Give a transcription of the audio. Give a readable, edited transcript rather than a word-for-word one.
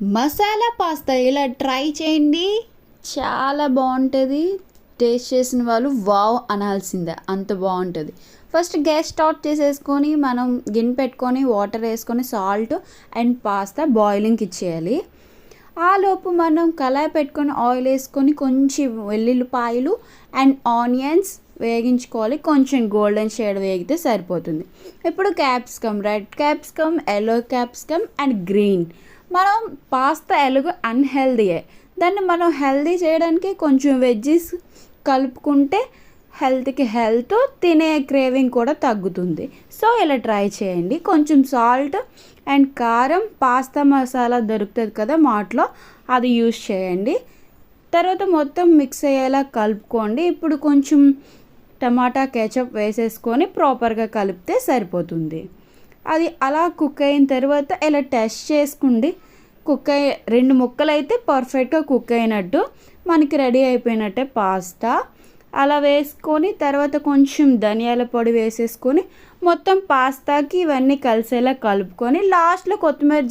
Masala pasta ఇలా try చేయండి. చాలా బాగుంటుంది. టేస్ట్ చేసిన వాళ్ళు వావ్ అనాల్సిందే, అంత బాగుంటుంది. ఫస్ట్ గ్యాస్ స్టార్ట్ చేసేసుకొని మనం గిన్నె పెట్టుకొని వాటర్ వేసుకొని సాల్ట్ అండ్ పాస్తా బాయిలింగ్కి ఇచ్చేయాలి. ఆలోపు మనం కళాయి పెట్టుకొని ఆయిల్ వేసుకొని కొంచెం వెల్లుల్లిపాయలు అండ్ ఆనియన్స్ వేగించుకోవాలి. కొంచెం గోల్డెన్ షేడ్ వేగితే సరిపోతుంది. ఇప్పుడు capsicum, red capsicum, yellow capsicum and green. మనం పాస్తా ఎలాగో అన్హెల్దీయే, దాన్ని మనం హెల్దీ చేయడానికి కొంచెం వెజ్జీస్ కలుపుకుంటే హెల్త్కి హెల్త్, తినే క్రేవింగ్ కూడా తగ్గుతుంది. సో ఇలా ట్రై చేయండి. కొంచెం సాల్ట్ అండ్ కారం, పాస్తా మసాలా దొరుకుతుంది కదా మాట్లో, అది యూస్ చేయండి. తర్వాత మొత్తం మిక్స్ అయ్యేలా కలుపుకోండి. ఇప్పుడు కొంచెం టమాటా కెచప్ వేసేసుకొని ప్రాపర్గా కలిపితే సరిపోతుంది. అది అలా కుక్ అయిన తర్వాత ఇలా టెస్ట్ చేసుకోండి. కుక్ అయ్యి 2 ముక్కలు అయితే పర్ఫెక్ట్గా కుక్ అయినట్టు, మనకి రెడీ అయిపోయినట్టే పాస్తా. అలా వేసుకొని తర్వాత కొంచెం ధనియాల పొడి వేసేసుకొని మొత్తం పాస్తాకి ఇవన్నీ కలిసేలా కలుపుకొని లాస్ట్లో కొత్తిమీర